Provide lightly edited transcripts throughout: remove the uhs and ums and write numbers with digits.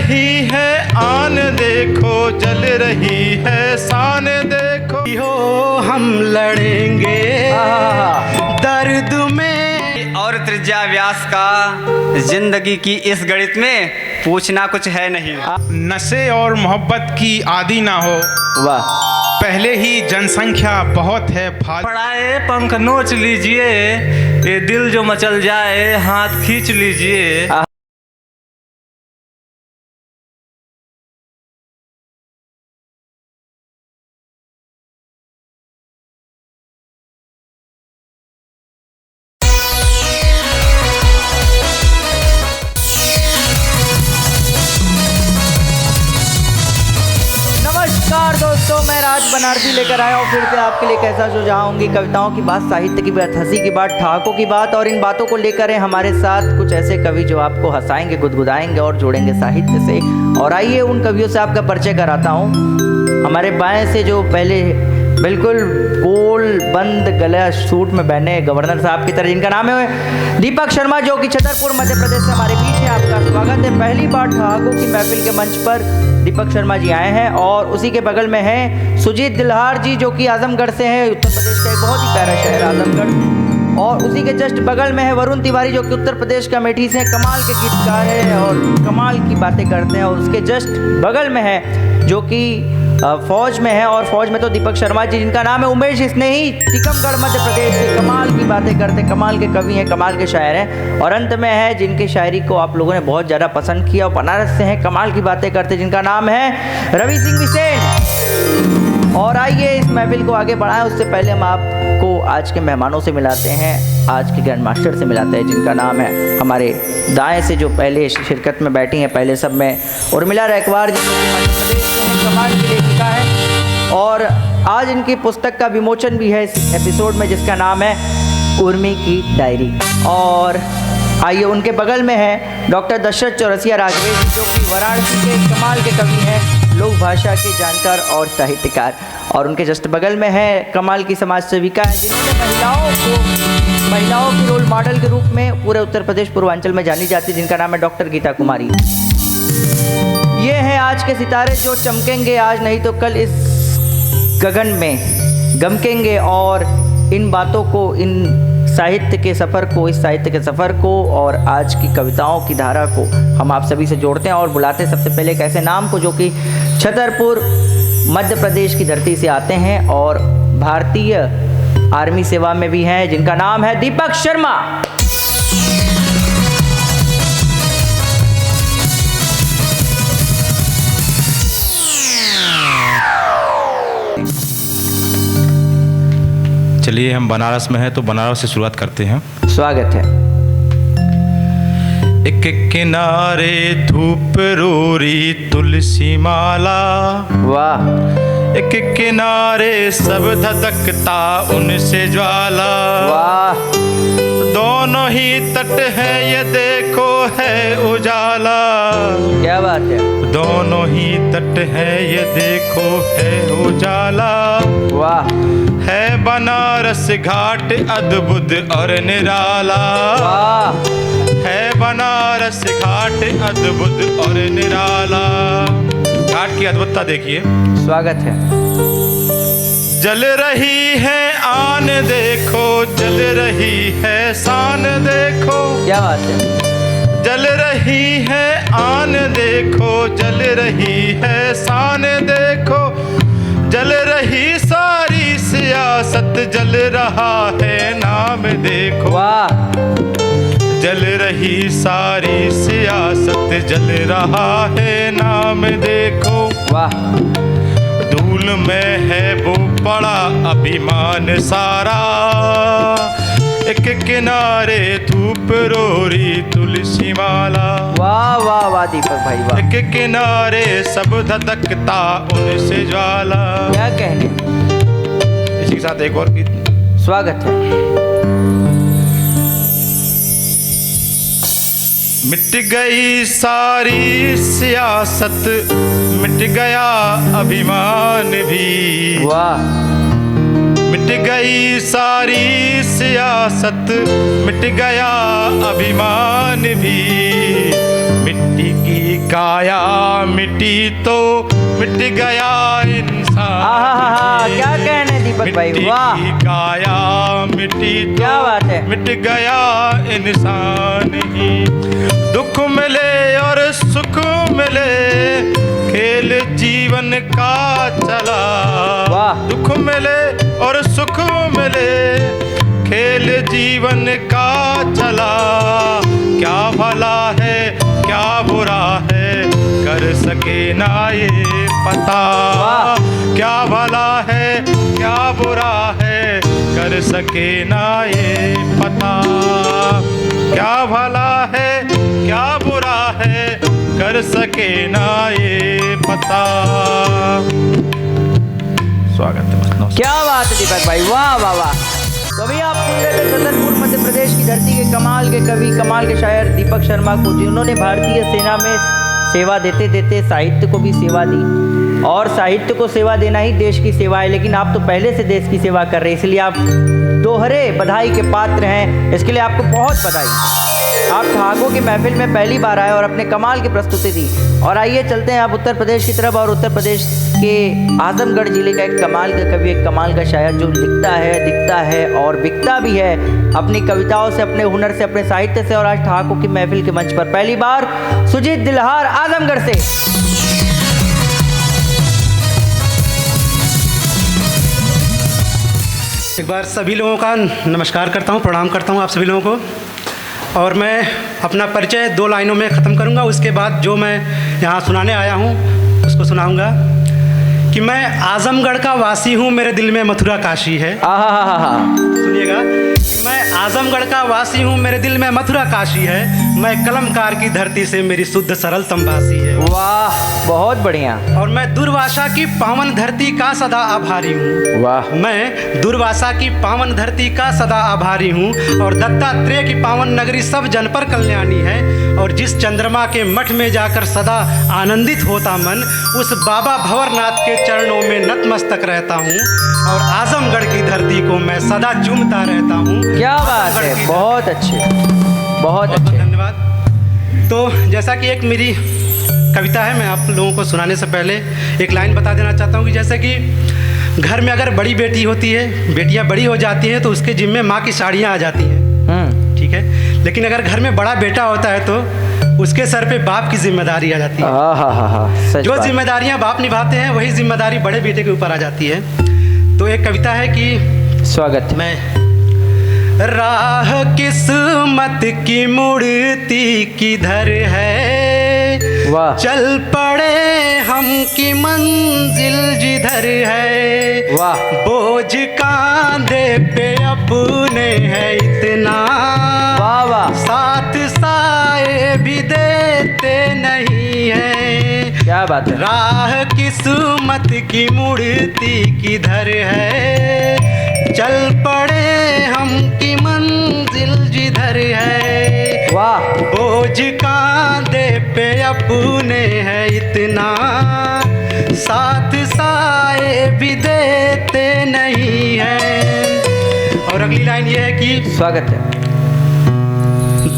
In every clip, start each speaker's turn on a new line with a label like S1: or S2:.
S1: रही है आन देखो, जल रही है शान देखो। हो हम लड़ेंगे दर्द में।
S2: और त्रिज्या व्यास का जिंदगी की इस गणित में पूछना कुछ है नहीं।
S1: नशे और मोहब्बत की आदि ना हो,
S2: वाह।
S1: पहले ही जनसंख्या बहुत है
S3: पड़ाए पंख नोच लीजिए, ये दिल जो मचल जाए हाथ खींच लीजिए।
S4: नमस्कार दोस्तों, मैं राज बनारसी लेकर आया हूँ फिर से आपके लिए कैसा शो जहाँ होंगी कविताओं की बात, साहित्य की बात, हंसी की बात, ठहाकों की बात। और इन बातों को लेकर है हमारे साथ कुछ ऐसे कवि जो आपको हंसाएंगे, गुदगुदाएंगे और जोड़ेंगे साहित्य से। और आइए उन कवियों से आपका परिचय कराता हूँ। हमारे बाएं से जो पहले बिल्कुल गोल बंद गला सूट में बहने गवर्नर साहब की तरह, जिनका नाम है दीपक शर्मा, जो कि छतरपुर मध्य प्रदेश से हमारे बीच है। आपका स्वागत है। पहली बार ठहाकों की महफिल के मंच पर दीपक शर्मा जी आए हैं। और उसी के बगल में हैं सुजीत दिल्हार जी, जो कि आजमगढ़ से हैं, उत्तर प्रदेश का एक बहुत ही प्यारा शहर आजमगढ़। और उसी के जस्ट बगल में है वरुण तिवारी, जो कि उत्तर प्रदेश का अमेठी से कमाल के गीतकार है और कमाल की बातें करते हैं। और उसके जस्ट बगल में है जो कि फौज में है, और फौज में तो दीपक शर्मा जी, जिनका नाम है उमेश स्नेही, टीकमगढ़ मध्य प्रदेश से कमाल की बातें करते, कमाल के कवि हैं, कमाल के शायर हैं। और अंत में है जिनकी शायरी को आप लोगों ने बहुत ज़्यादा पसंद किया, और बनारस से हैं, कमाल की बातें करते, जिनका नाम है रवि सिंह बिसेन। और आइए इस महफिल को आगे बढ़ाएं, उससे पहले हम आपको आज के मेहमानों से मिलाते हैं, आज के ग्रैंड मास्टर से मिलाते हैं, जिनका नाम है हमारे दाएं से जो पहले शिरकत में बैठी हैं पहले सब में, उर्मिला रैकवार जी, मध्य प्रदेश से हैं, कमाल की लेखिका है। और आज इनकी पुस्तक का विमोचन भी है इस एपिसोड में, जिसका नाम है उर्मी की डायरी। और आइए उनके बगल में है डॉक्टर दशरथ चौरसिया राघवेश, जो कि वाराणसी के कमाल के कवि हैं, लोक भाषा के जानकार और साहित्यकार। और उनके जस्ट बगल में है कमाल की समाज सेविका है, जिन्होंने महिलाओं की रोल मॉडल के रूप में पूरे उत्तर प्रदेश पूर्वांचल में जानी जाती है, जिनका नाम है डॉक्टर गीता कुमारी। ये हैं आज के सितारे जो चमकेंगे आज नहीं तो कल इस गगन में गमकेंगे। और इन बातों को, इन साहित्य के सफ़र को, इस साहित्य के सफ़र को और आज की कविताओं की धारा को हम आप सभी से जोड़ते हैं और बुलाते हैं सबसे पहले एक ऐसे नाम को जो कि छतरपुर मध्य प्रदेश की धरती से आते हैं और भारतीय आर्मी सेवा में भी हैं, जिनका नाम है दीपक शर्मा।
S1: चलिए, हम बनारस में हैं तो बनारस से शुरुआत करते हैं।
S4: स्वागत है।
S1: एक किनारे धूप रोरी तुलसी माला,
S4: वाह।
S1: एक किनारे सब धधकता उनसे ज्वाला,
S4: वाह।
S1: दोनों ही तट है ये देखो है उजाला,
S4: क्या बात है।
S1: दोनों ही तट है ये देखो है उजाला।
S4: वाह।
S1: है बनारस घाट अद्भुत और निराला,
S4: वाह।
S1: है बनारस घाट अद्भुत और निराला। घाट की अद्भुतता देखिए।
S4: स्वागत है।
S1: जल रही है आन देखो, जल रही है शान देखो,
S4: क्या बात है।
S1: जल रही है आन देखो, जल रही है शान देखो, जल रही सारी सियासत, जल रहा है नाम देखो।
S4: वाह।
S1: जल रही सारी सियासत, जल रहा है नाम देखो।
S4: वाह।
S1: धूल में है वो बड़ा अभिमान सारा, एक किनारे धूप रोरी तुलसी माला।
S4: वाह वाह वाह दीपक भाई, वाह।
S1: एक किनारे सब धधकता उनसे ज्वाला।
S4: क्या कहने।
S1: इसी के साथ एक और गीत।
S4: स्वागत है।
S1: मिट गई सारी सियासत, मिट गया अभिमान भी।
S4: वाह।
S1: मिट गई सारी सियासत, मिट गया अभिमान भी, मिट मिट्टी की काया मिट्टी तो मिट गया इंसान।
S4: क्या कहने दीपक भाई,
S1: मिट्टी
S4: वाह
S1: की काया मिट्टी तो
S4: क्या बात है।
S1: मिट गया इंसान ही। दुख मिले और सुख मिले खेल जीवन का चला।
S4: वाह।
S1: दुख मिले और सुख मिले खेल जीवन का चला। क्या भला है क्या बुरा है कर सके ना ये पता। क्या भला है क्या बुरा है कर सके ना ये पता। क्या भला है क्या बुरा है कर सके ना ये पता। स्वागत है।
S4: क्या बात है दीपक भाई, वाह वाह वाह। तो अभी आप सुन रहे थे छतरपुर मध्य प्रदेश की धरती के कमाल के कवि, कमाल के शायर दीपक शर्मा को, जिन्होंने भारतीय सेना में सेवा देते देते साहित्य को भी सेवा दी। और साहित्य को सेवा देना ही देश की सेवा है, लेकिन आप तो पहले से देश की सेवा कर रहे हैं, इसलिए आप दोहरे बधाई के पात्र हैं। इसके लिए आपको बहुत बधाई। आप ठहाकों की महफिल में पहली बार आए और अपने कमाल की प्रस्तुति दी। और आइए चलते हैं आप उत्तर प्रदेश की तरफ। और उत्तर प्रदेश के आजमगढ़ जिले का एक कमाल का कवि, एक कमाल का शायर, जो लिखता है, दिखता है और बिकता भी है अपनी कविताओं से, अपने हुनर से, अपने साहित्य से। और आज ठहाकों की महफिल के मंच पर पहली बार सुजीत दिलहार आजमगढ़ से।
S5: एक बार सभी लोगों का नमस्कार करता हूँ, प्रणाम करता हूँ आप सभी लोगों को। और मैं अपना परिचय 2 लाइनों में ख़त्म करूँगा। उसके बाद जो मैं यहाँ सुनाने आया हूँ उसको सुनाऊँगा कि मैं आजमगढ़ का वासी हूँ, मेरे दिल में मथुरा काशी है। सुनिएगा कि मैं आजमगढ़ का वासी हूँ, मेरे दिल में मथुरा काशी है। मैं कलमकार की धरती से मेरी शुद्ध सरल संभाषी है।
S4: वाह, बहुत बढ़िया।
S5: और मैं दुर्वासा की पावन धरती का सदा आभारी हूँ।
S4: वाह।
S5: मैं दुर्वासा की पावन धरती का सदा आभारी हूँ। और दत्तात्रेय की पावन नगरी सब जन पर कल्याणी है। और जिस चंद्रमा के मठ में जाकर सदा आनंदित होता मन, उस बाबा भंवरनाथ के चरणों में नतमस्तक रहता हूँ। और आजमगढ़ की धरती को मैं सदा चूमता रहता हूँ।
S4: क्या बात है, बहुत अच्छे, बहुत अच्छे,
S5: धन्यवाद। तो जैसा कि एक मेरी कविता है, मैं आप लोगों को सुनाने से पहले एक लाइन बता देना चाहता हूँ कि जैसे कि घर में अगर बड़ी बेटी होती है, बेटियाँ बड़ी हो जाती हैं तो उसके जिम्मे माँ की साड़ियाँ आ जाती हैं, ठीक है। लेकिन अगर घर में बड़ा बेटा होता है तो उसके सर पे बाप की जिम्मेदारी आ जाती है। जो जिम्मेदारियाँ बाप निभाते हैं वही जिम्मेदारी बड़े बेटे के ऊपर आ जाती है। तो एक कविता है कि
S4: स्वागत।
S5: मैं राह किस्मत की मुड़ती किधर है,
S4: वाह।
S5: चल पड़े हम की मंजिल जिधर है,
S4: वाह।
S5: बोझ कांधे पे अपने है इतना,
S4: वाह वाह,
S5: साथ साए भी देते नहीं है।
S4: क्या बात है।
S5: राह किस्मत की मुड़ती किधर है, चल पड़े हम की मंजिल जिधर है,
S4: वाह।
S5: बोझ कांधे पे अपने है इतना, साथ साए भी देते नहीं है। और अगली लाइन ये है कि
S4: स्वागत है।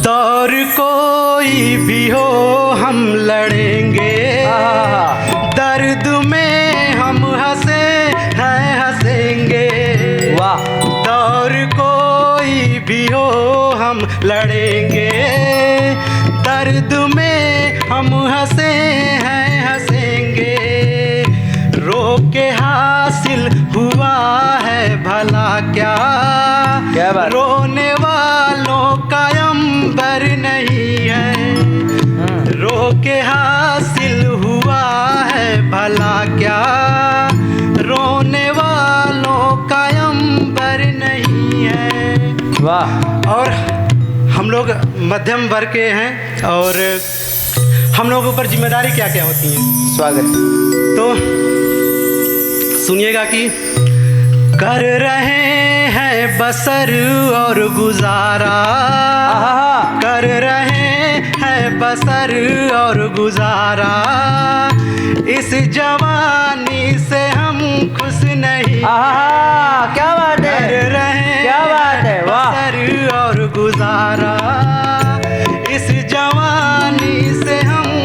S5: दौर कोई भी हो हम लड़ेंगे, दर्द में हम हंसे हैं हंसेंगे,
S4: वाह।
S5: दौर कोई भी हो हम लड़ेंगे, दर्द में हम हंसे हैं हंसेंगे, रोके हासिल हुआ है भला क्या,
S4: क्या बात।
S5: रोने वालों का अंबर नहीं है, रोके हासिल हुआ है भला क्या, रोने वालों का अंबर नहीं है।
S4: वाह।
S5: और हम लोग मध्यम वर्ग के हैं और हम लोगों पर जिम्मेदारी क्या क्या होती है।
S4: स्वागत।
S5: तो सुनिएगा कि कर रहे हैं बसर और गुजारा, कर रहे हैं बसर और गुजारा, इस जवानी से हम खुश नहीं।
S4: क्या बात है,
S5: कर रहे
S4: क्या बात है, वाह।
S5: बसर और गुजारा, इस जवानी से हम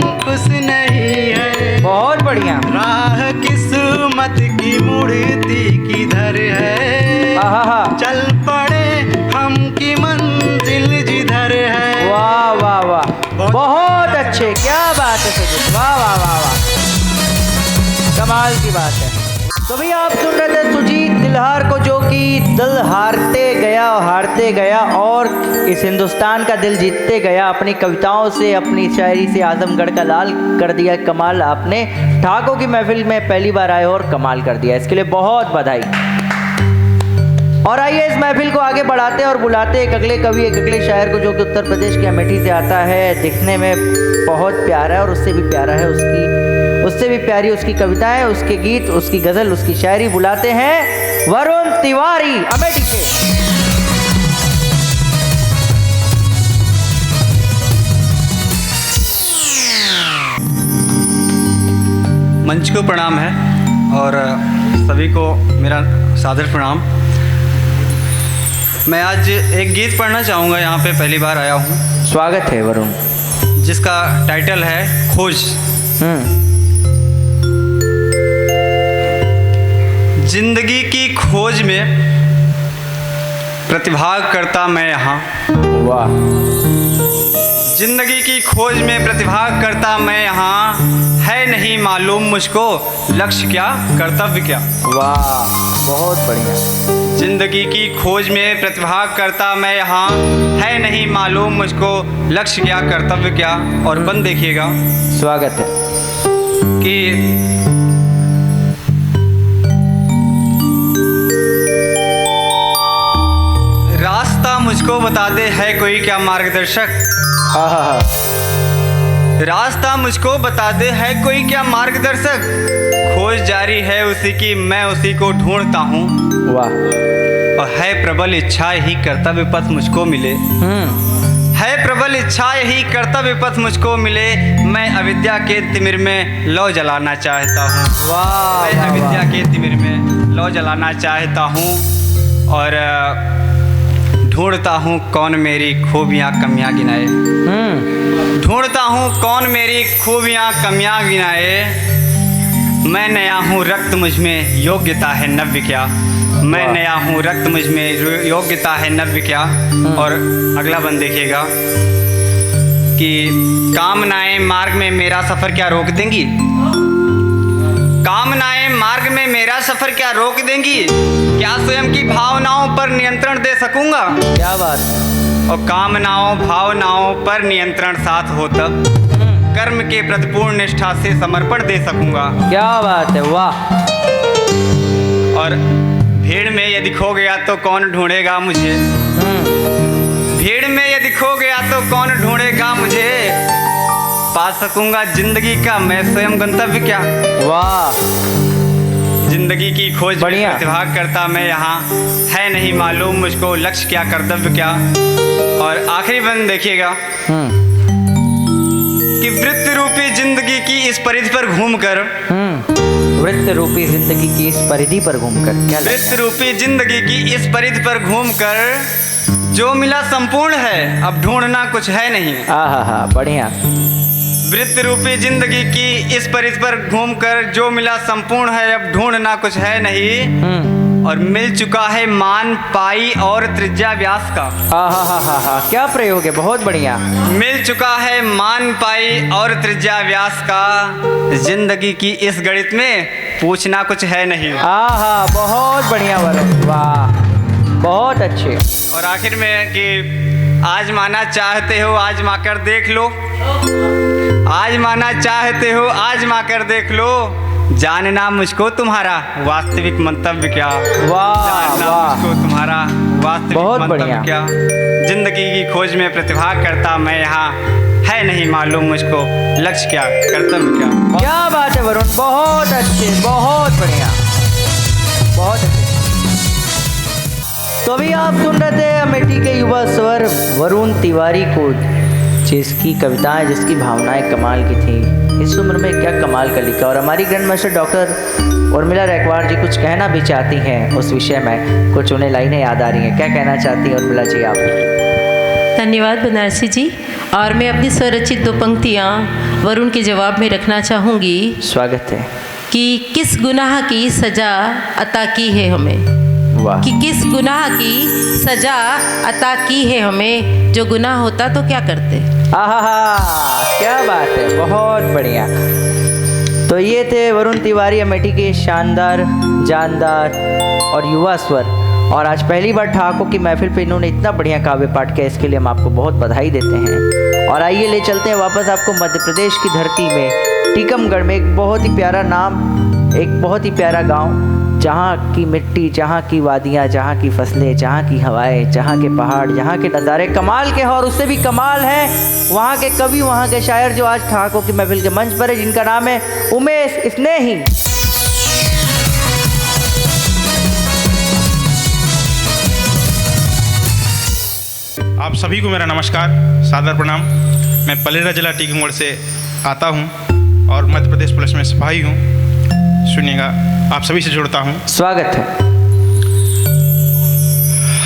S4: अच्छे, क्या बात है सुजीत, वाह वाह वाह वाह, कमाल की बात है। तो भैया आप सुन रहे थे सुजीत दिलहार को, जो कि दिल हारते गया और इस हिंदुस्तान का दिल जीतते गया अपनी कविताओं से, अपनी शायरी से आजमगढ़ का लाल कर दिया। कमाल, आपने ठाकों की महफिल में पहली बार आए और कमाल कर दिया, इसके लिए बहुत बधाई। और आइए इस महफिल को आगे बढ़ाते और बुलाते एक अगले कवि, एक अगले शायर को, जो कि उत्तर प्रदेश के अमेठी से आता है, दिखने में बहुत प्यारा है और उससे भी प्यारा है उससे भी प्यारी उसकी कविताएं, उसके गीत, उसकी गज़ल, उसकी शायरी। बुलाते हैं वरुण तिवारी अमेठी से।
S2: मंच को प्रणाम है और सभी को मेरा सादर प्रणाम। मैं आज एक गीत पढ़ना चाहूँगा, यहाँ पे पहली बार आया हूँ।
S4: स्वागत है वरुण।
S2: जिसका टाइटल है खोज। जिंदगी की खोज में प्रतिभाग करता मैं यहाँ।
S4: वाह।
S2: जिंदगी की खोज में प्रतिभाग करता मैं यहाँ, है नहीं मालूम मुझको लक्ष्य क्या कर्तव्य क्या।
S4: वाह, बहुत बढ़िया।
S2: जिंदगी की खोज में प्रतिभाग करता मैं यहाँ, है नहीं मालूम मुझको लक्ष्य क्या कर्तव्य क्या। और बंद देखिएगा।
S4: स्वागत है।
S2: कि रास्ता मुझको बता दे, है कोई क्या मार्गदर्शक।
S4: हाँ हाँ हाँ।
S2: रास्ता मुझको बता दे, है कोई क्या मार्गदर्शक। खोज जारी है उसी की, मैं उसी को ढूंढता हूँ।
S4: वाह।
S2: और है प्रबल इच्छा यही कर्तव्य पथ मुझको मिले। है प्रबल इच्छा यही कर्तव्य पथ मुझको मिले। मैं अविद्या के तिमिर में लौ जलाना चाहता हूँ।
S4: वाह।
S2: मैं अविद्या के तिमिर में लौ जलाना चाहता हूँ और ढूंढता हूँ कौन मेरी खूबियाँ कमियाँ गिनाए। ढूंढता हूँ कौन मेरी खूबियाँ कमियाँ गिनाए। मैं नया हूँ रक्त मुझ में योग्यता है नव्य क्या। मैं नया हूँ रक्त मुझ में योग्यता है नव्य क्या। और अगला बंद देखिएगा कि कामनाएं मार्ग में मेरा सफ़र क्या रोक देंगी। कामनाएं मार्ग में मेरा सफ़र क्या रोक देंगी। क्या स्वयं की भावनाओं पर नियंत्रण दे सकूंगा।
S4: क्या बात।
S2: और कामनाओं भावनाओं पर नियंत्रण साथ हो तब कर्म के प्रति पूर्ण निष्ठा से समर्पण दे सकूंगा।
S4: क्या बात है। वाह।
S2: और भीड़ में यदि खो गया तो कौन ढूंढेगा मुझे। भीड़ में यदि खो गया तो कौन ढूंढेगा मुझे। पा सकूंगा जिंदगी का मैं स्वयं गंतव्य क्या।
S4: वाह।
S2: जिंदगी की खोज में
S4: बढ़िया।
S2: प्रतिभाग करता मैं यहाँ, है नहीं मालूम मुझको लक्ष्य क्या कर्तव्य क्या। और आखिरी बंद देखिएगा कि वृत्त रूपी जिंदगी की इस परिधि पर घूमकर।
S4: वृत्त रूपी जिंदगी की इस परिधि पर घूमकर। क्या
S2: वृत्त रूपी जिंदगी की इस परिधि पर घूमकर जो मिला संपूर्ण है, अब ढूंढना कुछ है नहीं।
S4: हाँ, बढ़िया।
S2: वृत्त रूपी जिंदगी की इस परिधि पर घूमकर जो मिला संपूर्ण है, अब ढूंढना कुछ है नहीं। और मिल चुका है मान पाई और त्रिज्या व्यास का।
S4: हाँ, क्या प्रयोग है, बहुत बढ़िया।
S2: मिल चुका है मान पाई और त्रिज्या व्यास का। जिंदगी की इस गणित में पूछना कुछ है नहीं।
S4: हाँ, बहुत बढ़िया वरुण। वाह, बहुत अच्छे।
S2: और आखिर में कि आजमाना चाहते हो आजमा कर देख लो। आजमाना चाहते हो आजमा कर देख लो। जानना मुझको तुम्हारा वास्तविक मंतव्य क्या।
S4: वाह
S2: जानना
S4: वाह,
S2: मुझको तुम्हारा वास्तविक
S4: बहुत
S2: मंतव्य
S4: बढ़िया।
S2: क्या। जिंदगी की खोज में प्रतिभाग करता मैं यहाँ, है नहीं मालूम मुझको लक्ष्य क्या कर्तव्य क्या।
S4: क्या बात है वरुण, बहुत अच्छे, बहुत बढ़िया, बहुत अच्छे। तो अभी आप सुन रहे थे अमेठी के युवा स्वर वरुण तिवारी को, जिसकी कविताएं, जिसकी भावनाएं कमाल की थी। इस उम्र में क्या कमाल का लिखा। और हमारी grand master doctor Urmila Raikwar ji कुछ कहना भी चाहती हैं उस विषय में, कुछ उन्हें लाइनें याद आ रही हैं। क्या कहना चाहती हैं उर्मिला जी आप?
S6: धन्यवाद बनारसी जी। और मैं अपनी स्वरचित दो पंक्तियाँ वरुण के जवाब में रखना चाहूँगी।
S4: स्वागत है।
S6: कि किस गुनाह की सज़ा अता की है हमें।
S4: वाह।
S6: कि किस गुनाह की सजा अता की है हमें, जो गुनाह होता तो क्या करते।
S4: आहा, क्या बात है, बहुत बढ़िया। तो ये थे वरुण तिवारी अमेठी के शानदार, जानदार और युवा स्वर। और आज पहली बार ठहाकों की महफिल पे इन्होंने इतना बढ़िया काव्य पाठ किया, इसके लिए हम आपको बहुत बधाई देते हैं। और आइए ले चलते हैं वापस आपको मध्य प्रदेश की धरती में, टीकमगढ़ में एक बहुत ही प्यारा नाम, एक बहुत ही प्यारा गांव, जहाँ की मिट्टी, जहाँ की वादियाँ, जहाँ की फसलें, जहाँ की हवाएं, जहाँ के पहाड़, जहाँ के नज़ारे कमाल के हैं। और उससे भी कमाल है वहाँ के कवि, वहाँ के शायर जो आज ठहाकों की महफिल के मंच पर है, जिनका नाम है उमेश स्नेही।
S1: आप सभी को मेरा नमस्कार, सादर प्रणाम। मैं पलेरा जिला टीकमगढ़ से आता हूँ और मध्य प्रदेश पुलिस में सिपाही हूँ। सुनिएगा, आप सभी से जुड़ता हूँ।
S4: स्वागत है।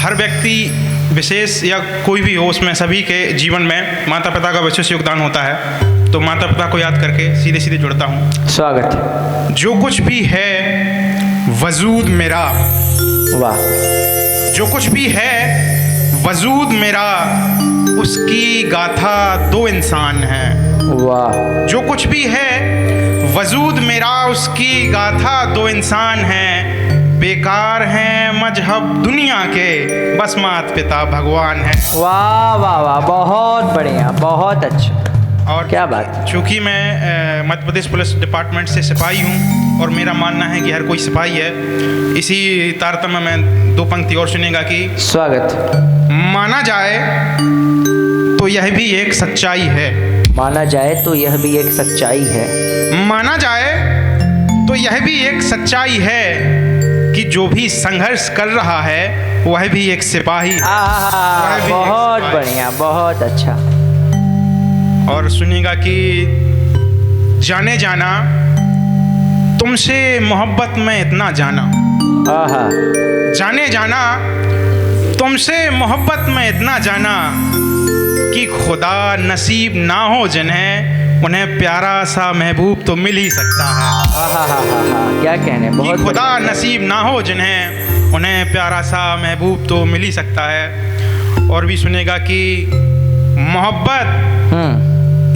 S1: हर व्यक्ति विशेष या कोई भी हो, उसमें सभी के जीवन में माता पिता का विशेष योगदान होता है। तो माता पिता को याद करके सीधे सीधे जुड़ता हूँ।
S4: स्वागत है।
S1: जो कुछ भी है वजूद मेरा,
S4: वाह।
S1: जो कुछ भी है वजूद मेरा, उसकी गाथा दो इंसान हैं।
S4: वाह।
S1: जो कुछ भी है वजूद मेरा, उसकी गाथा दो इंसान हैं। बेकार हैं मजहब दुनिया के, बस माता पिता भगवान हैं।
S4: वाह वाह वाह, बहुत बढ़िया, बहुत अच्छा।
S1: और
S4: क्या बात।
S1: चूँकि मैं मध्य प्रदेश पुलिस डिपार्टमेंट से सिपाही हूँ और मेरा मानना है कि हर कोई सिपाही है, इसी तारतम्य में दो पंक्ति और सुनेगा कि
S4: स्वागत।
S1: माना जाए तो यह भी एक सच्चाई है।
S4: माना जाए तो यह भी एक सच्चाई है।
S1: माना जाए तो यह भी एक सच्चाई है कि जो भी संघर्ष कर रहा है वह भी एक सिपाही है।
S4: आहा,
S1: वह भी
S4: बहुत
S1: एक सिपाही।
S4: बढ़िया, बहुत अच्छा।
S1: और सुनिएगा कि जाने जाना तुमसे मोहब्बत में इतना जाना,
S4: आहा,
S1: जाने जाना तुमसे मोहब्बत में इतना जाना कि खुदा नसीब ना हो जिन्हें, उन्हें प्यारा सा महबूब तो मिल ही सकता है।
S4: आहा, हा, हा, हा, क्या कहने,
S1: कि
S4: बहुत
S1: खुदा
S4: बढ़िया।
S1: नसीब ना हो जिन्हें, उन्हें प्यारा सा महबूब तो मिल ही सकता है। और भी सुनेगा कि मोहब्बत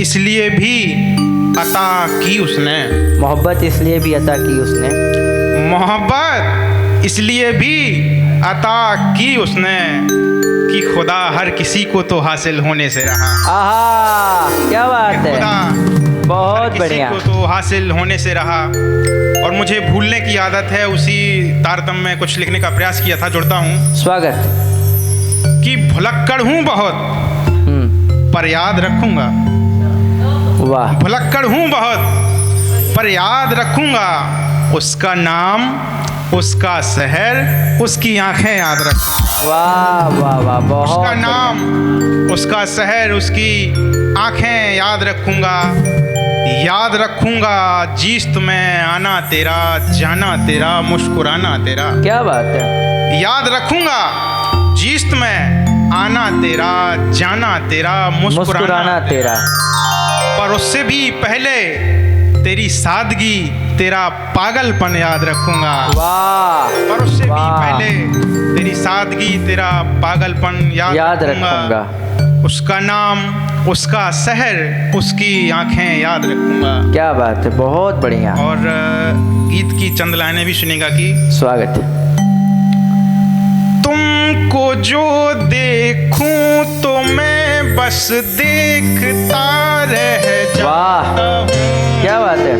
S1: इसलिए भी अता की उसने,
S4: मोहब्बत इसलिए भी अता की उसने,
S1: मोहब्बत इसलिए भी अता की उसने कि खुदा हर किसी को तो हासिल होने से रहा।
S4: आहा, क्या बात है,
S1: खुदा
S4: बहुत
S1: किसी
S4: बढ़िया।
S1: को तो हासिल होने से रहा। और मुझे भूलने की आदत है, उसी तारतम्य में कुछ लिखने का प्रयास किया था, जुड़ता हूँ
S4: स्वागत।
S1: कि भुलक्कड़ हूँ बहुत पर याद रखूंगा।
S4: वाह।
S1: भुलक्कड़ हूँ बहुत पर याद रखूंगा, उसका नाम, उसका शहर, उसकी आंखें याद रखूंगा।
S4: वाह वाह वाह, बहुत
S1: उसका
S4: बढ़िया।
S1: नाम, उसका शहर, उसकी आंखें याद रखूंगा। याद रखूंगा जीस्त में आना तेरा, जाना तेरा, मुस्कुराना तेरा।
S4: क्या बात है।
S1: याद रखूंगा जीस्त में आना तेरा, जाना तेरा, मुस्कुराना
S4: तेरा।
S1: पर उससे भी पहले तेरी सादगी, तेरा पागलपन याद रखूंगा।
S4: वाह।
S1: पर उससे भी
S4: वाह।
S1: पहले तेरी सादगी, तेरा पागलपन याद रखूंगा। उसका नाम, उसका शहर, उसकी आंखें याद रखूंगा।
S4: क्या बात है, बहुत बढ़िया।
S1: और गीत की चंद लाइनें भी सुनेगा कि
S4: स्वागत है।
S1: तुमको जो देखूं तो मैं बस देखता रह जाता
S4: वाह,
S1: हूं।
S4: क्या बात है।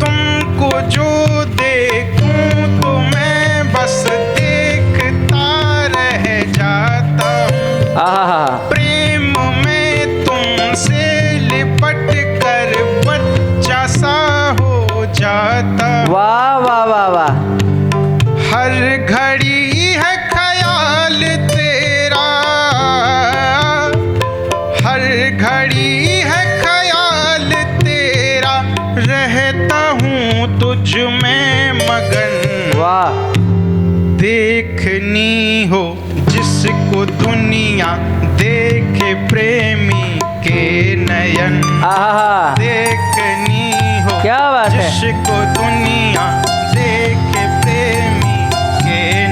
S1: तुमको जो देखूं तो मैं बस देखता रह जाता हूं।
S4: आहा,
S1: प्रेम में तुमसे लिपट कर बच्चा सा हो जाता हूं।
S4: वाह वाह वाह वाह।
S1: हर घड़ी है ख्याल तेरा, हर घड़ी है ख्याल तेरा, रहता हूँ तुझ में मगन।
S4: वाह।
S1: देखनी हो जिसको दुनिया देखे प्रेमी के नयन।
S4: आहा,
S1: देखनी हो
S4: क्या बात है।
S1: जिसको दुनिया देखे प्रेमी के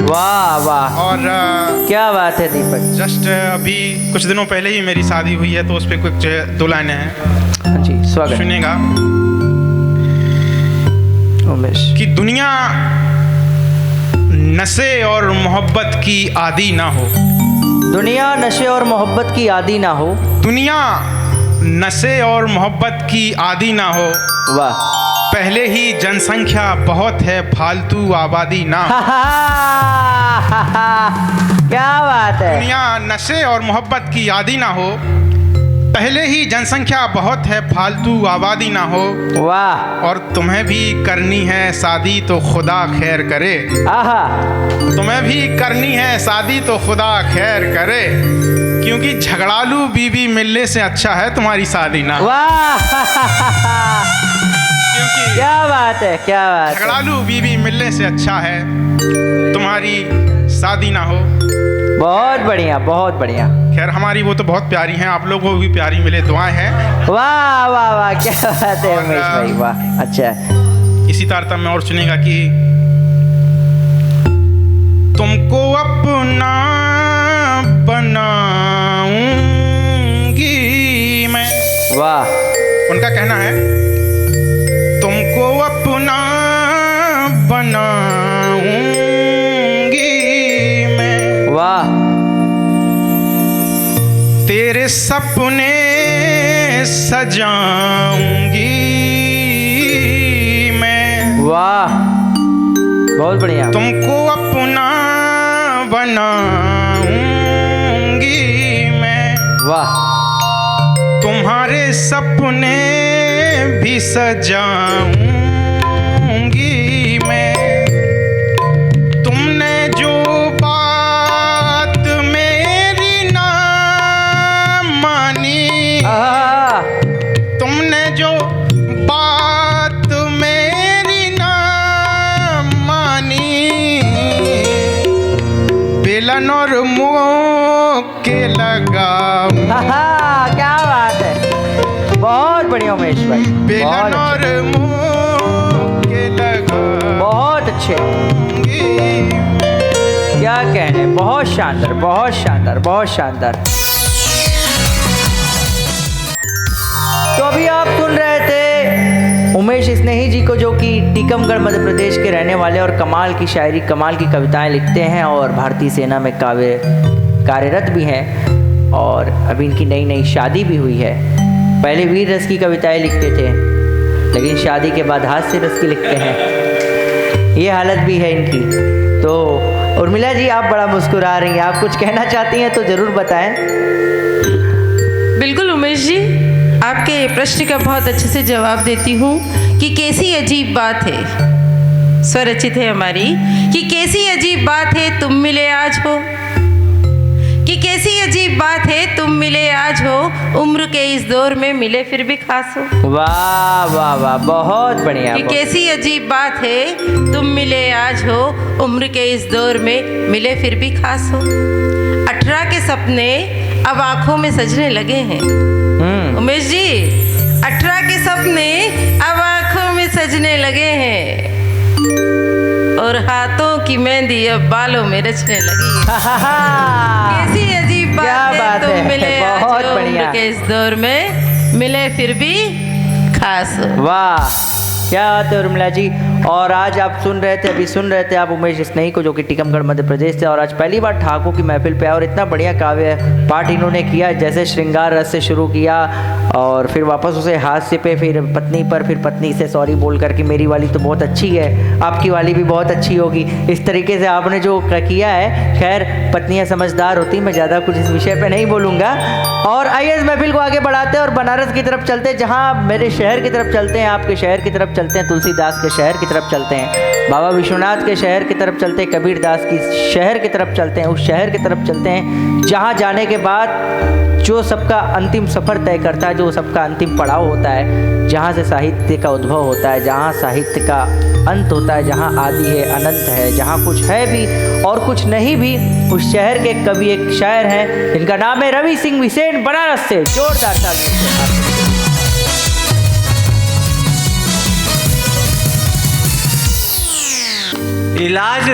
S4: वाह वाह,
S1: और
S4: क्या बात है दीपक।
S1: जस्ट अभी कुछ दिनों पहले ही मेरी शादी हुई है, तो उस पर कुछ 2 लाइनें हैं,
S4: हाँ जी, स्वागत
S1: सुनिएगा।
S4: उमेश।
S1: कि दुनिया नशे और मोहब्बत की आदी ना हो,
S4: दुनिया नशे और मोहब्बत की आदी ना हो।
S1: दुनिया नशे और मोहब्बत की आदी ना हो,
S4: वाह,
S1: पहले ही जनसंख्या बहुत है, फालतू आबादी ना हो।
S4: क्या बात है।
S1: दुनिया नशे और मोहब्बत की आदी ना हो, पहले ही जनसंख्या बहुत है, फालतू आबादी ना हो।
S4: वाह,
S1: और तुम्हें भी करनी है शादी तो खुदा खैर करे,
S4: आहा,
S1: तुम्हें भी करनी है शादी तो खुदा खैर करे, क्योंकि झगड़ालू बीवी मिलने से अच्छा है तुम्हारी शादी ना हो।
S4: वाह,
S1: क्योंकि
S4: क्या बात है, क्या बात है।
S1: झगड़ालू बीवी मिलने से अच्छा है तुम्हारी शादी ना हो।
S4: बहुत बढ़िया, बहुत बढ़िया।
S1: खैर हमारी वो तो बहुत प्यारी हैं, आप लोगों को भी प्यारी मिले दुआएं हैं।
S4: वाह वाह वाह, क्या बात है
S1: और,
S4: उमेश भाई, वाह, अच्छा।
S1: इसी तारतम्य में और सुनेगा कि तुमको अपना बनाऊंगी मैं,
S4: वाह,
S1: उनका कहना है तुमको अपना बनाऊंगी मैं,
S4: वाह,
S1: तेरे सपने सजाऊंगी मैं,
S4: वाह, बहुत बढ़िया।
S1: तुमको अपना बनाऊंगी मैं,
S4: वाह,
S1: तुम्हारे सपने भी सजाऊंगी मैं, तुमने जो बात मेरी ना मानी,
S4: आहा,
S1: तुमने जो बात मेरी ना मानी, बेलन और मुँह के लगाऊं,
S4: आहा, क्या बात है, बहुत बढ़िया उमेश भाई,
S1: बेलन
S4: बहुत
S1: और
S4: अच्छे,
S1: मुँह के लगाऊंगी।
S4: बहुत अच्छे, क्या कहने, बहुत शानदार, बहुत शानदार, बहुत शानदार। तो अभी आप सुन रहे थे उमेश स्नेही जी को, जो कि टीकमगढ़ मध्य प्रदेश के रहने वाले और कमाल की शायरी, कमाल की कविताएं लिखते हैं और भारतीय सेना में कार्यरत भी हैं, और अभी इनकी नई नई शादी भी हुई है। पहले वीर रस की कविताएं लिखते थे, लेकिन शादी के बाद हास्य रस की लिखते हैं, ये हालत भी है इनकी। तो उर्मिला जी, आप बड़ा मुस्कुरा रही हैं, आप कुछ कहना चाहती हैं तो ज़रूर बताएं।
S6: बिल्कुल उमेश जी, आपके प्रश्न का बहुत अच्छे से जवाब देती हूँ कि कैसी अजीब बात है, स्वरचित है हमारी, कि कैसी अजीब बात है तुम मिले आज हो, कि कैसी अजीब बात है तुम मिले आज हो, उम्र के इस दौर में मिले फिर भी खास हो।
S4: वाह वाह वाह, बहुत बढ़िया।
S6: कि कैसी अजीब बात है तुम मिले आज हो, उम्र के इस दौर में मिले फिर भी खास हो। 18 के सपने अब आंखों में सजने लगे हैं। उमेश जी, 18 के सपने अब आंखों में सजने लगे हैं, और हाथों की मेहंदी अब बालों में रचने लगी है। कैसी अजीब बात है तुम मिले आज
S4: बहुत
S6: हो,
S4: बढ़िया।
S6: उम्र के इस दौर में मिले फिर भी खास हो।
S4: वाह, क्या बात है उर्मिला जी। और आज आप सुन रहे थे, अभी सुन रहे थे आप उमेश स्नेही को, जो कि टीकमगढ़ मध्य प्रदेश से, और आज पहली बार ठाकुर की महफिल पे आए और इतना बढ़िया काव्य पाठ इन्होंने किया। जैसे श्रृंगार रस से शुरू किया और फिर वापस उसे हास्य पे, फिर पत्नी पर, फिर पत्नी से सॉरी बोल कर कि मेरी वाली तो बहुत अच्छी है, आपकी वाली भी बहुत अच्छी होगी। इस तरीके से आपने जो किया है, खैर पत्नियाँ समझदार होती, मैं ज़्यादा कुछ इस विषय पे नहीं बोलूँगा। और आइए इस महफिल को आगे बढ़ाते हैं और बनारस की तरफ चलते हैं, जहाँ मेरे शहर की तरफ चलते हैं, आपके शहर की तरफ चलते हैं, तुलसीदास के शहर की तरफ चलते हैं, बाबा विश्वनाथ के शहर की तरफ चलते हैं, कबीर दास की शहर की तरफ चलते हैं, उस शहर की तरफ चलते हैं जहाँ जाने के बाद जो सबका अंतिम सफ़र तय करता है, जो सबका अंतिम पड़ाव होता है, जहाँ से साहित्य का उद्भव होता है, जहाँ साहित्य का अंत होता है, जहाँ आदि है अनंत है, जहाँ कुछ है भी और कुछ नहीं भी, उस शहर के कवि एक शायर हैं जिनका नाम है रवि सिंह बिसेन, बनारस से। जोरदार तालियों से।
S3: इलाज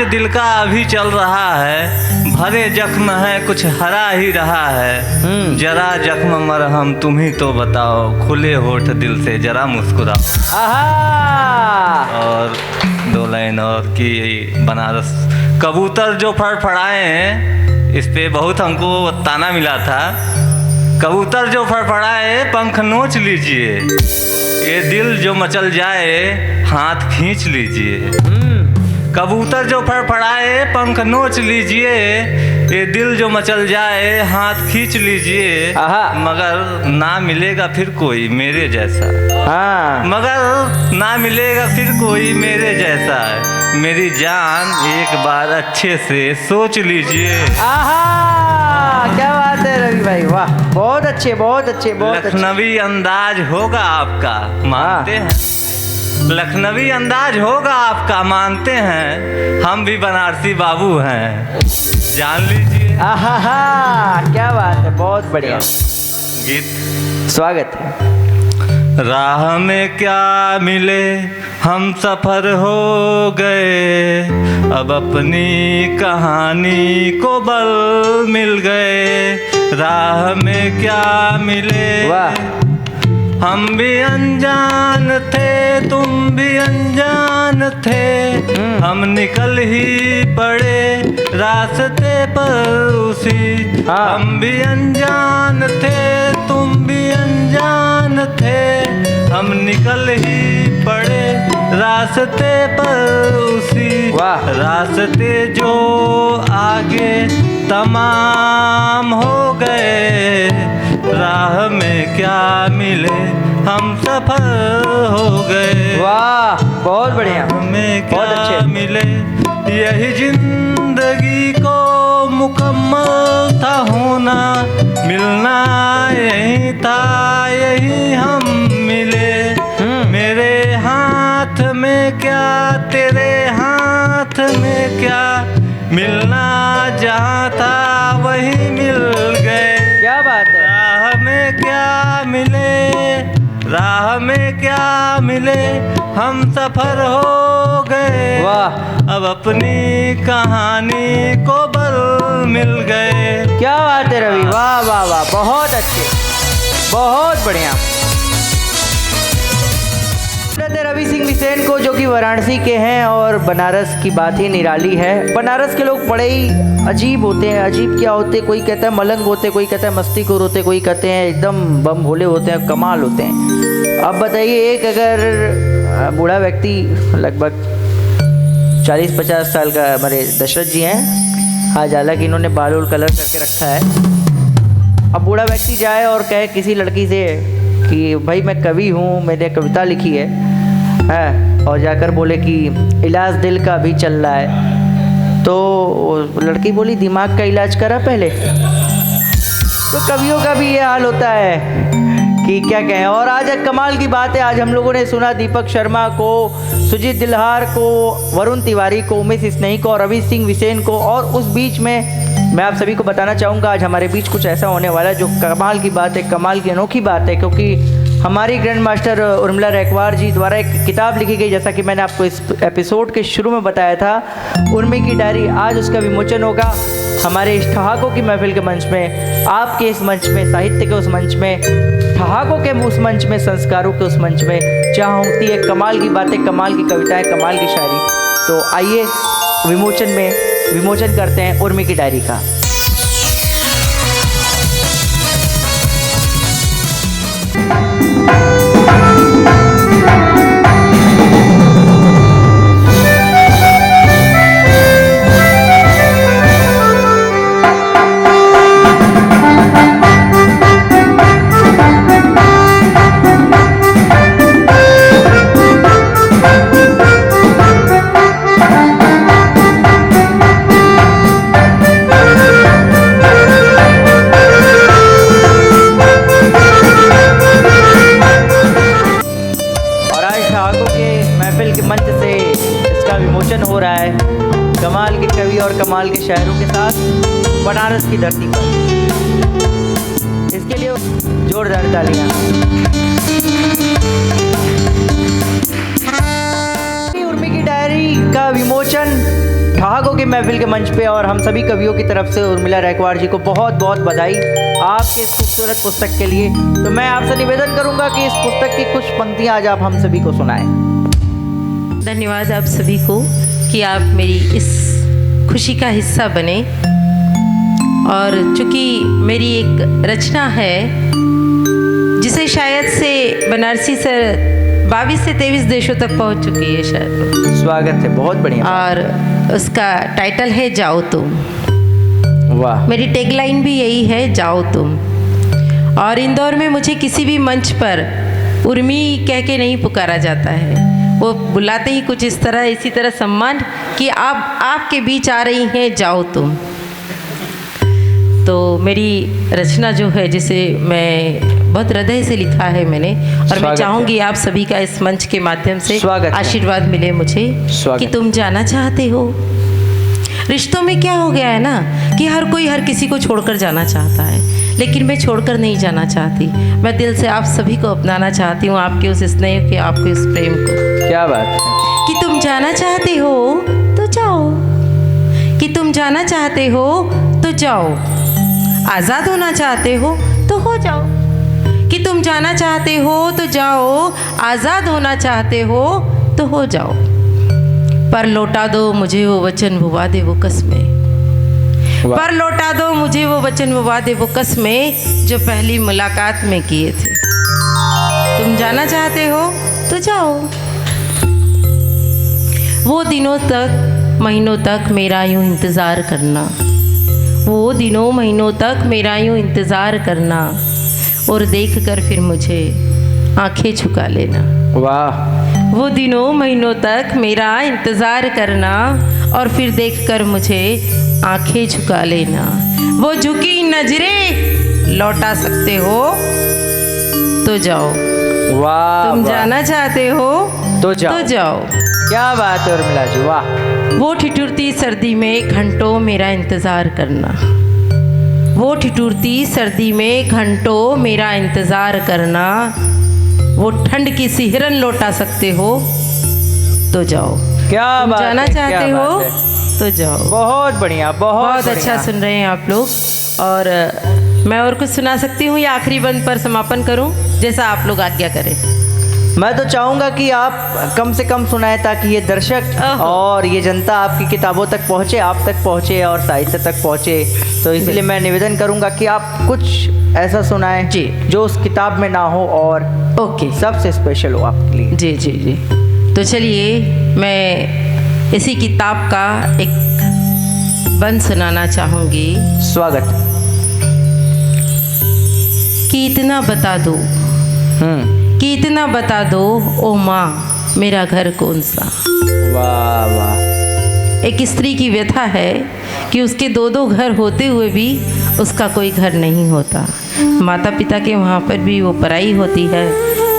S3: दिल का अभी चल रहा है, भरे जख्म है कुछ हरा ही रहा है, जरा जख्म मरहम तुम ही तो बताओ, खुले होठ दिल से जरा मुस्कुराओ।
S4: आहा,
S3: और 2 लाइन और कि बनारस कबूतर जो फड़फड़ाए हैं, इस पे बहुत हमको ताना मिला था। कबूतर जो फड़फड़ाए पंख नोच लीजिए, ये दिल जो मचल जाए हाथ खींच लीजिए। कबूतर जो फड़फड़ाए पंख नोच लीजिए, ये दिल जो मचल जाए हाथ खींच लीजिए।
S4: आहा।
S3: मगर ना मिलेगा फिर कोई मेरे जैसा,
S4: हाँ,
S3: मगर ना मिलेगा फिर कोई मेरे जैसा। मेरी जान एक बार अच्छे से सोच लीजिए।
S4: आहा, क्या बात है रवि भाई, वाह, बहुत अच्छे, बहुत अच्छे, बहुत अच्छे।
S3: लखनवी अंदाज होगा आपका, मानते हैं? लखनवी अंदाज होगा आपका, मानते हैं? हम भी बनारसी बाबू हैं, जान लीजिए।
S4: आहा, क्या बात है, बहुत बढ़िया
S3: गीत
S4: स्वागत है।
S3: राह में क्या मिले हम सफर हो गए, अब अपनी कहानी को बल मिल गए। राह में क्या मिले,
S4: वाह,
S3: हम भी अनजान थे तुम भी अनजान थे, हम निकल ही पड़े रास्ते पर उसी।
S4: हाँ।
S3: हम भी अनजान थे तुम भी अनजान थे, हम निकल ही पड़े रास्ते पर उसी।
S4: वाह।
S3: रास्ते जो आगे तमाम हो गए, राह में क्या मिले हम सफर हो गए।
S4: वाह, बहुत बढ़िया,
S3: हमें
S4: बहुत
S3: क्या
S4: अच्छे।
S3: मिले, यही जिंदगी को मुकम्मल था होना, मिलना यही था यही हम मिले। मेरे हाथ में क्या तेरे हाथ में क्या, मिलना जहाँ था वही मिल गए।
S4: क्या बात है।
S3: राह में क्या मिले, राह में क्या मिले हम सफर हो गए।
S4: वाह,
S3: अब अपनी कहानी को बल मिल गए।
S4: क्या बात है रवि, वाह वाह वाह, बहुत अच्छे, बहुत बढ़िया। रवि सिंह बिसेन को, जो कि वाराणसी के हैं, और बनारस की बात ही निराली है। बनारस के लोग बड़े ही अजीब होते हैं। अजीब क्या होते हैं, कोई कहता है मलंग होते, कोई कहता है मस्तीखोर होते, कोई कहते हैं एकदम बम भोले होते हैं, कमाल होते हैं। अब बताइए, एक अगर बूढ़ा व्यक्ति, लगभग 40-50 साल का हमारे दशरथ जी हैं आज, हालांकि इन्होंने बाल उल कलर करके रखा है। अब बूढ़ा व्यक्ति जाए और कहे किसी लड़की से कि भाई मैं कवि हूँ, मैंने कविता लिखी है, और जाकर बोले कि इलाज दिल का भी चल रहा है, तो लड़की बोली दिमाग का इलाज करा पहले। तो कवियों का भी ये हाल होता है कि क्या कहें। और आज एक कमाल की बात है, आज हम लोगों ने सुना दीपक शर्मा को, सुजीत दिल्हार को, वरुण तिवारी को, उमेश स्नेही को और रवि सिंह बिसेन को। और उस बीच में मैं आप सभी को बताना चाहूँगा, आज हमारे बीच कुछ ऐसा होने वाला है जो कमाल की बात है, कमाल की अनोखी बात है, क्योंकि हमारी ग्रैंड मास्टर उर्मिला रैकवार जी द्वारा एक किताब लिखी गई, जैसा कि मैंने आपको इस एपिसोड के शुरू में बताया था, उर्मी की डायरी। आज उसका विमोचन होगा हमारे इस ठहाकों की महफिल के मंच में, आपके इस मंच में, साहित्य के उस मंच में, ठहाकों के उस मंच में, संस्कारों के उस मंच में, जहाँ होती है कमाल की बातें, कमाल की कविताएं, कमाल की शायरी। तो आइए विमोचन करते हैं उर्मी की डायरी का। हो रहा है कमाल के कवि और कमाल के शायरों के साथ बनारस की धरती पर। इसके लिए जोरदार तालियां। उर्मी की शायरी का विमोचन ठहाकों की महफिल के मंच पे, और हम सभी कवियों की तरफ से उर्मिला रैकवार जी को बहुत बहुत बधाई आपके इस खूबसूरत पुस्तक के लिए। तो मैं आपसे निवेदन करूंगा कि इस पुस्तक की कुछ पंक्तियां आज आप हम सभी को सुनाएं।
S6: धन्यवाद आप सभी को कि आप मेरी इस खुशी का हिस्सा बने। और चूँकि मेरी एक रचना है जिसे शायद से बनारसी सर 22 से 23 देशों तक पहुंच चुकी है शायद।
S4: स्वागत है, बहुत बढ़िया।
S6: और उसका टाइटल है जाओ तुम।
S4: वाह।
S6: मेरी टैगलाइन भी यही है, जाओ तुम। और इंदौर में मुझे किसी भी मंच पर उर्मी कह के नहीं पुकारा जाता है, वो बुलाते ही कुछ इस तरह, इसी तरह सम्मान कि आप आपके बीच आ रही हैं, जाओ तुम। तो मेरी रचना जो है, जिसे मैं बहुत हृदय से लिखा है मैंने, और मैं चाहूँगी आप सभी का इस मंच के माध्यम से आशीर्वाद मिले मुझे कि तुम जाना चाहते हो। रिश्तों में क्या हो गया है ना कि हर कोई हर किसी को छोड़कर जाना चाहता है, लेकिन मैं छोड़कर नहीं जाना चाहती। मैं दिल से आप सभी को अपनाना चाहती हूँ, आपके उस स्नेह के, आपके उस प्रेम को।
S4: क्या बात है
S6: कि तुम जाना चाहते हो तो जाओ, कि तुम जाना चाहते हो तो जाओ, आज़ाद होना चाहते हो तो हो जाओ। कि तुम जाना चाहते हो तो जाओ, आज़ाद होना चाहते हो तो हो जाओ। पर लौटा दो मुझे वो वचन, वो वादे, वो कस्में। पर लौटा दो मुझे वो वचन, वो वादे, वो कस्में जो पहली मुलाकात में किए थे। तुम जाना चाहते हो तो जाओ। वो दिनों तक महीनों तक मेरा यूं इंतज़ार करना, वो दिनों महीनों तक मेरा यूं इंतज़ार करना, और देख कर फिर मुझे आंखें झुका लेना।
S4: वाह।
S6: वो दिनों महीनों तक मेरा इंतज़ार करना, और फिर देख कर मुझे आंखें झुका लेना। वो झुकी नजरें लौटा सकते हो तो जाओ।
S4: वाह।
S6: तुम जाना चाहते हो
S4: तो जाओ। क्या बात है उर्मिला जी, वाह।
S6: वो ठिठुरती सर्दी में घंटों मेरा इंतज़ार करना, वो ठिठुरती सर्दी में घंटों मेरा इंतज़ार करना। वो ठंड की सिहरन लौटा सकते हो तो जाओ।
S4: क्या बात है,
S6: जाना चाहते हो तो जाओ।
S4: बहुत बढ़िया, बहुत
S6: अच्छा सुन रहे हैं आप लोग। और मैं और कुछ सुना सकती हूँ या आखिरी बंद पर समापन करूँ, जैसा आप लोग आज्ञा करें।
S4: मैं तो चाहूँगा कि आप कम से कम सुनाएं, ताकि ये दर्शक और ये जनता आपकी किताबों तक पहुँचे, आप तक पहुँचे और साहित्य तक पहुँचे। तो इसलिए मैं निवेदन करूँगा कि आप कुछ ऐसा सुनाएं
S6: जी
S4: जो उस किताब में ना हो और
S6: ओके
S4: सबसे स्पेशल हो आपके लिए।
S6: जी जी जी। तो चलिए मैं इसी किताब का एक बंद सुनाना चाहूँगी।
S4: स्वागत।
S6: कि इतना बता दो, कि इतना बता दो ओ माँ, मेरा घर कौन सा।
S4: वाह वाह।
S6: एक स्त्री की व्यथा है कि उसके दो दो घर होते हुए भी उसका कोई घर नहीं होता। माता पिता के वहाँ पर भी वो पराई होती है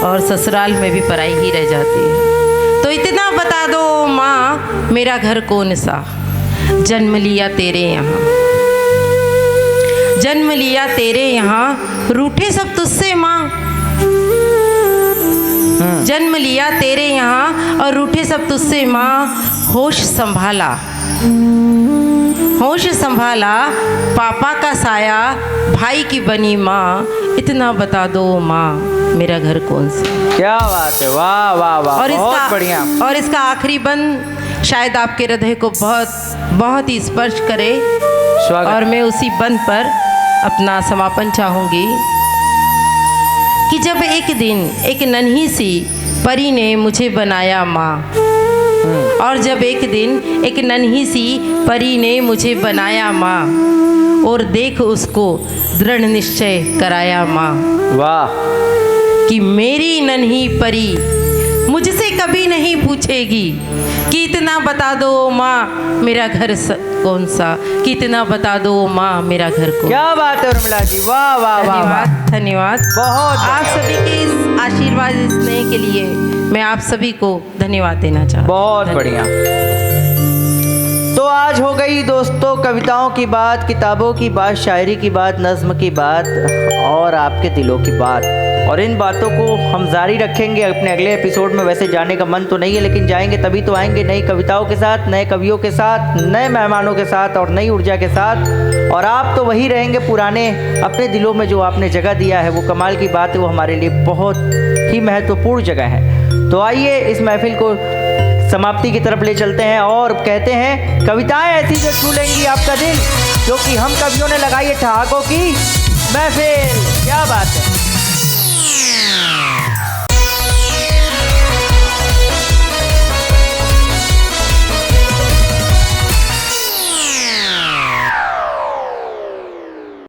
S6: और ससुराल में भी पराई ही रह जाती है। तो इतना बता दो माँ, मेरा घर कौन सा। जन्म लिया तेरे यहाँ, जन्म लिया तेरे यहाँ, रूठे सब तुझसे माँ। जन्म लिया तेरे यहाँ और रूठे सब तुझसे माँ। होश संभाला, होश संभाला, पापा का साया, भाई की बनी माँ। इतना बता दो माँ, मेरा घर कौन सा।
S4: क्या बात है, वाह वाह वाह,
S6: और
S4: बहुत बढ़िया।
S6: और इसका आखिरी बंद शायद आपके हृदय को बहुत ही स्पर्श करे। और मैं उसी बंद पर अपना समापन चाहूँगी कि जब एक दिन एक नन्ही सी परी ने मुझे बनाया माँ, और जब एक दिन एक नन्ही सी परी ने मुझे बनाया माँ, और देख उसको दृढ़ निश्चय कराया माँ।
S4: वाह।
S6: कि मेरी नन्ही परी मुझसे कभी नहीं पूछेगी कि इतना बता दो माँ, मेरा घर कौन सा। कि इतना बता दो माँ, मेरा घर कौन।
S4: क्या बात है उर्मिला जी, वाह वाह वाह।
S6: धन्यवाद धन्यवाद।
S4: बहुत
S6: आप सभी के इस आशीर्वाद, स्नेह के लिए मैं आप सभी को धन्यवाद देना चाहता हूँ।
S4: बहुत बढ़िया। तो आज हो गई दोस्तों कविताओं की बात, किताबों की बात, शायरी की बात, नज्म की बात और आपके दिलों की बात। और इन बातों को हम जारी रखेंगे अपने अगले एपिसोड में। वैसे जाने का मन तो नहीं है, लेकिन जाएंगे तभी तो आएंगे, नई कविताओं के साथ, नए कवियों के साथ, नए मेहमानों के साथ और नई ऊर्जा के साथ। और आप तो वही रहेंगे पुराने, अपने दिलों में जो आपने जगह दिया है वो कमाल की बात है, वो हमारे लिए बहुत ही महत्वपूर्ण जगह है। तो आइए इस महफिल को समाप्ति की तरफ ले चलते हैं और कहते हैं कविताएं ऐसी जो छू लेंगी आपका दिल, जो कि हम कवियों ने लगाई है ठहाकों की महफिल। क्या बात है।